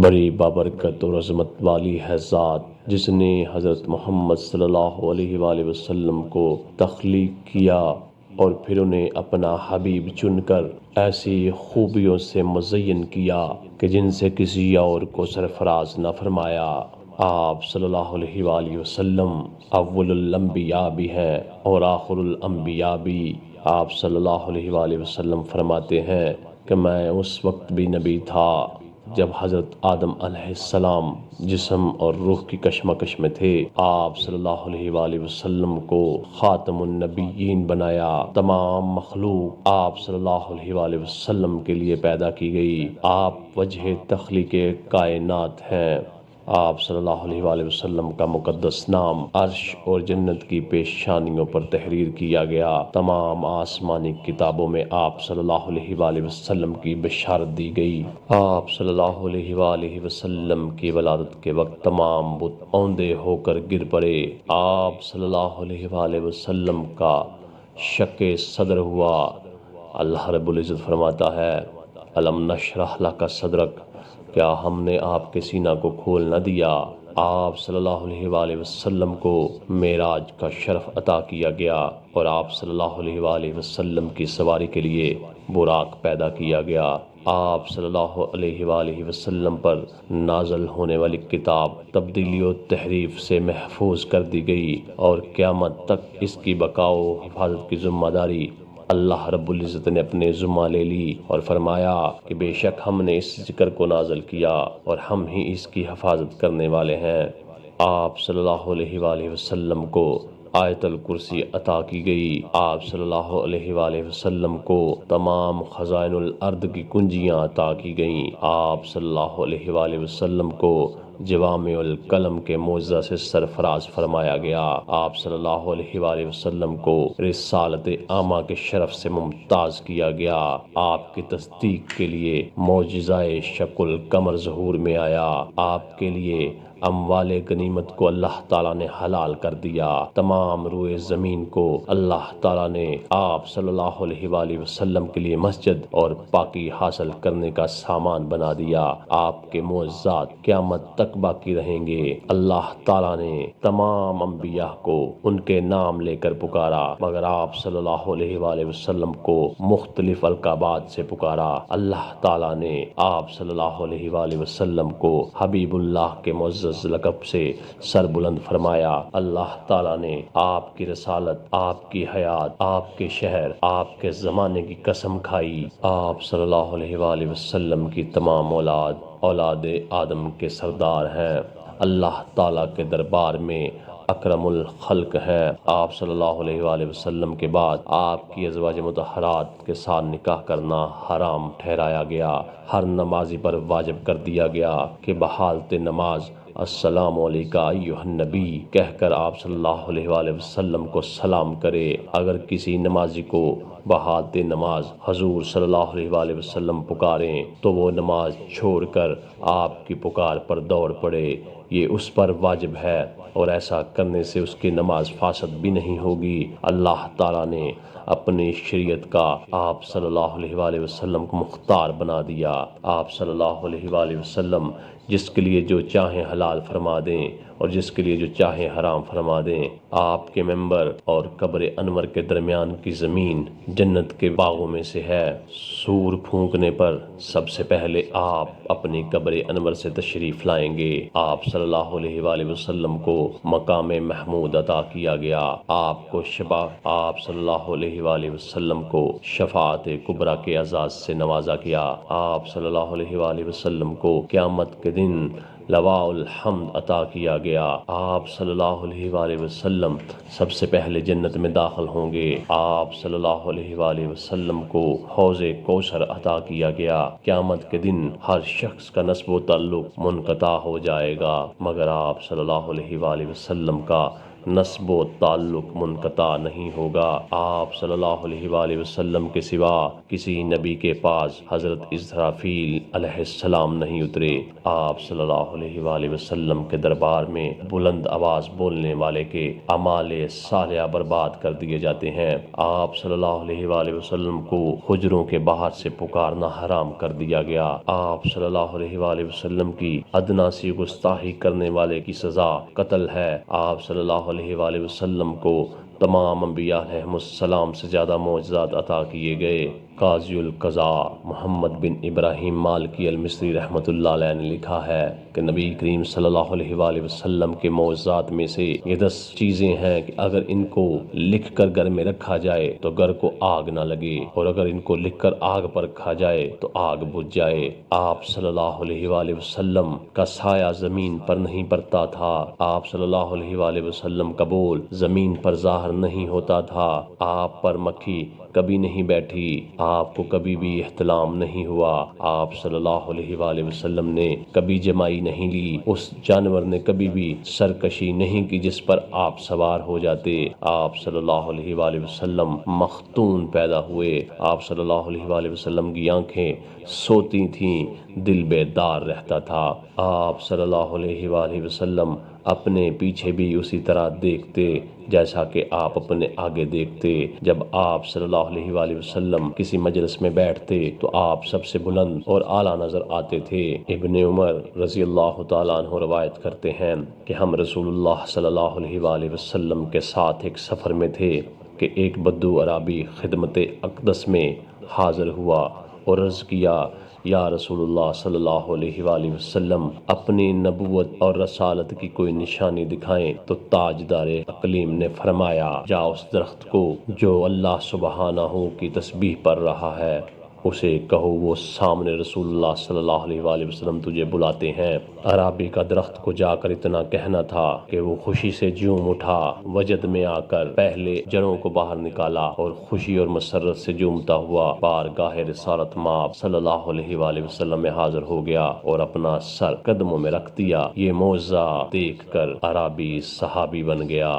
بڑی بابرکت اور عظمت والی ہے ذات جس نے حضرت محمد صلی اللہ علیہ وآلہ وسلم کو تخلیق کیا اور پھر انہیں اپنا حبیب چن کر ایسی خوبیوں سے مزین کیا کہ جن سے کسی اور کو سرفراز نہ فرمایا۔ آپ صلی اللہ علیہ وآلہ وسلم اول الانبیاء بھی ہیں اور آخر الانبیاء بھی۔ آپ صلی اللہ علیہ وآلہ وسلم فرماتے ہیں کہ میں اس وقت بھی نبی تھا جب حضرت آدم علیہ السلام جسم اور روح کی کشمکش میں تھے۔ آپ صلی اللہ علیہ وآلہ وسلم کو خاتم النبیین بنایا۔ تمام مخلوق آپ صلی اللہ علیہ وآلہ وسلم کے لیے پیدا کی گئی۔ آپ وجہ تخلیق کائنات ہیں۔ آپ صلی اللہ علیہ وآلہ وسلم کا مقدس نام عرش اور جنت کی پیشانیوں پر تحریر کیا گیا۔ تمام آسمانی کتابوں میں آپ صلی اللہ علیہ وآلہ وسلم کی بشارت دی گئی۔ آپ صلی اللہ علیہ وآلہ وسلم کی ولادت کے وقت تمام بت اوندے ہو کر گر پڑے۔ آپ صلی اللہ علیہ وآلہ وسلم کا شق صدر ہوا۔ اللہ رب العزت فرماتا ہے الم نشرح لک صدرک، کیا ہم نے آپ کے سینہ کو کھول نہ دیا؟ آپ صلی اللہ علیہ وآلہ وسلم کو معراج کا شرف عطا کیا گیا اور آپ صلی اللہ علیہ وآلہ وسلم کی سواری کے لیے براق پیدا کیا گیا۔ آپ صلی اللہ علیہ وآلہ وسلم پر نازل ہونے والی کتاب تبدیلی و تحریف سے محفوظ کر دی گئی اور قیامت تک اس کی بقاء و حفاظت کی ذمہ داری اللہ رب العزت نے اپنے ذمہ لے لی اور فرمایا کہ بے شک ہم نے اس ذکر کو نازل کیا اور ہم ہی اس کی حفاظت کرنے والے ہیں۔ آپ صلی اللہ علیہ وآلہ وسلم کو آیت الکرسی عطا کی گئی۔ آپ صلی اللہ علیہ وآلہ وسلم کو تمام خزائن الارض کی کنجیاں عطا کی گئیں۔ آپ صلی اللہ علیہ وآلہ وسلم کو جوامع الکلم کے معجزہ سے سرفراز فرمایا گیا۔ آپ صلی اللہ علیہ وآلہ وسلم کو رسالت عامہ کے شرف سے ممتاز کیا گیا۔ آپ کی تصدیق کے لیے معجزہ شق القمر ظہور میں آیا۔ آپ کے لیے اموال غنیمت کو اللہ تعالیٰ نے حلال کر دیا۔ تمام روئے زمین کو اللہ تعالیٰ نے آپ صلی اللہ علیہ وآلہ وسلم کے لیے مسجد اور پاکی حاصل کرنے کا سامان بنا دیا۔ آپ کے معجزات قیامت تک باقی رہیں گے۔ اللہ تعالیٰ نے تمام انبیاء کو ان کے نام لے کر پکارا مگر آپ صلی اللہ علیہ وآلہ وسلم کو مختلف القابات سے پکارا۔ اللہ تعالیٰ نے آپ صلی اللہ علیہ وآلہ وسلم کو حبیب اللہ کے معزز لقب سے سر بلند فرمایا۔ اللہ تعالیٰ نے آپ کی رسالت، آپ کی حیات، آپ کے شہر، آپ کے زمانے کی قسم کھائی۔ آپ صلی اللہ علیہ وآلہ وسلم کی تمام اولاد آدم کے سردار ہیں۔ اللہ تعالیٰ کے دربار میں اکرم الخلق ہیں۔ آپ صلی اللہ علیہ وآلہ وسلم کے بعد آپ کی ازواج مطہرات کے ساتھ نکاح کرنا حرام ٹھہرایا گیا۔ ہر نمازی پر واجب کر دیا گیا کہ بحالت نماز السلام علیکہ ایھا النبی کہہ کر آپ صلی اللہ علیہ وآلہ وسلم کو سلام کرے۔ اگر کسی نمازی کو بحالت نماز حضور صلی اللہ علیہ وآلہ وسلم پکاریں تو وہ نماز چھوڑ کر آپ کی پکار پر دوڑ پڑے، یہ اس پر واجب ہے اور ایسا کرنے سے اس کی نماز فاسد بھی نہیں ہوگی۔ اللہ تعالیٰ نے اپنی شریعت کا آپ صلی اللہ علیہ وآلہ وسلم کو مختار بنا دیا۔ آپ صلی اللہ علیہ وآلہ وسلم جس کے لیے جو چاہیں حلال فرما دیں اور جس کے لیے جو چاہیں حرام فرما دیں۔ آپ کے منبر اور قبر انور کے درمیان کی زمین جنت کے باغوں میں سے ہے۔ سور پھونکنے پر سب سے پہلے آپ اپنی قبر انور سے تشریف لائیں گے۔ آپ صلی اللہ علیہ وآلہ وسلم کو مقام محمود عطا کیا گیا۔ آپ صلی اللہ علیہ وآلہ وسلم کو شفاعت کبریٰ کے اعزاز سے نوازا گیا۔ آپ صلی اللہ علیہ وآلہ وسلم کو قیامت کے دن لواء الحمد عطا کیا گیا۔ آپ صلی اللہ علیہ وآلہ وسلم سب سے پہلے جنت میں داخل ہوں گے۔ آپ صلی اللہ علیہ وآلہ وسلم کو حوض کوثر عطا کیا گیا۔ قیامت کے دن ہر شخص کا نسب و تعلق منقطع ہو جائے گا مگر آپ صلی اللہ علیہ وآلہ وسلم کا نسب و تعلق منقطع نہیں ہوگا۔ آپ صلی اللہ علیہ وآلہ وسلم کے سوا کسی نبی کے پاس حضرت اسرافیل علیہ السلام نہیں اترے۔ آپ صلی اللہ علیہ وآلہ وسلم کے دربار میں بلند آواز بولنے والے کے اعمال صالحہ برباد کر دیے جاتے ہیں۔ آپ صلی اللہ علیہ وآلہ وسلم کو حجروں کے باہر سے پکارنا حرام کر دیا گیا۔ آپ صلی اللہ علیہ وآلہ وسلم کی ادنا سی گستاخی کرنے والے کی سزا قتل ہے۔ آپ صلی اللہ علیہ وآلہ وسلم کو تمام انبیاء علیہ السلام سے زیادہ معجزات عطا کیے گئے۔ قاضی القضاء محمد بن ابراہیم مالکی المصری رحمۃ اللہ علیہ نے لکھا ہے کہ نبی کریم صلی اللہ علیہ وآلہ وسلم کے معجزات میں سے یہ 10 چیزیں ہیں کہ اگر ان کو لکھ کر گھر میں رکھا جائے تو گھر کو آگ نہ لگے، اور اگر ان کو لکھ کر آگ پر رکھا جائے تو آگ بجھ جائے۔ آپ صلی اللہ علیہ وآلہ وسلم کا سایہ زمین پر نہیں پڑتا تھا۔ آپ صلی اللہ علیہ وآلہ وسلم کا بول زمین پر ظاہر نہیں ہوتا تھا۔ آپ پر مکھی کبھی نہیں بیٹھی، آپ کو کبھی بھی احتلام نہیں ہوا، آپ صلی اللہ علیہ وآلہ وسلم نے کبھی جمائی نہیں لی، اس جانور نے کبھی بھی سرکشی نہیں کی جس پر آپ سوار ہو جاتے۔ آپ صلی اللہ علیہ وآلہ وسلم مختون پیدا ہوئے۔ آپ صلی اللہ علیہ وآلہ وسلم کی آنکھیں سوتی تھیں، دل بیدار رہتا تھا۔ آپ صلی اللہ علیہ وآلہ وسلم اپنے پیچھے بھی اسی طرح دیکھتے جیسا کہ آپ اپنے آگے دیکھتے۔ جب آپ صلی اللہ علیہ وآلہ وسلم کسی مجلس میں بیٹھتے تو آپ سب سے بلند اور اعلیٰ نظر آتے تھے۔ ابن عمر رضی اللہ تعالیٰ عنہ روایت کرتے ہیں کہ ہم رسول اللہ صلی اللہ علیہ وآلہ وسلم کے ساتھ ایک سفر میں تھے کہ ایک بدو عربی خدمت اقدس میں حاضر ہوا اور عرض کیا، یا رسول اللہ صلی اللہ علیہ وآلہ وسلم اپنی نبوت اور رسالت کی کوئی نشانی دکھائیں۔ تو تاجدار اقلیم نے فرمایا، جا اس درخت کو جو اللہ سبحانہ کی تسبیح پڑھ رہا ہے اسے کہو وہ سامنے رسول اللہ صلی اللہ علیہ وآلہ وسلم تجھے بلاتے ہیں۔ عرابی کا درخت کو جا کر اتنا کہنا تھا کہ وہ خوشی سے جھوم اٹھا، وجد میں آ کر پہلے جڑوں کو باہر نکالا اور خوشی اور مسرت سے جھومتا ہوا بارگاہ رسالت مآب صلی اللہ علیہ وآلہ وسلم میں حاضر ہو گیا اور اپنا سر قدموں میں رکھ دیا۔ یہ معجزہ دیکھ کر عرابی صحابی بن گیا۔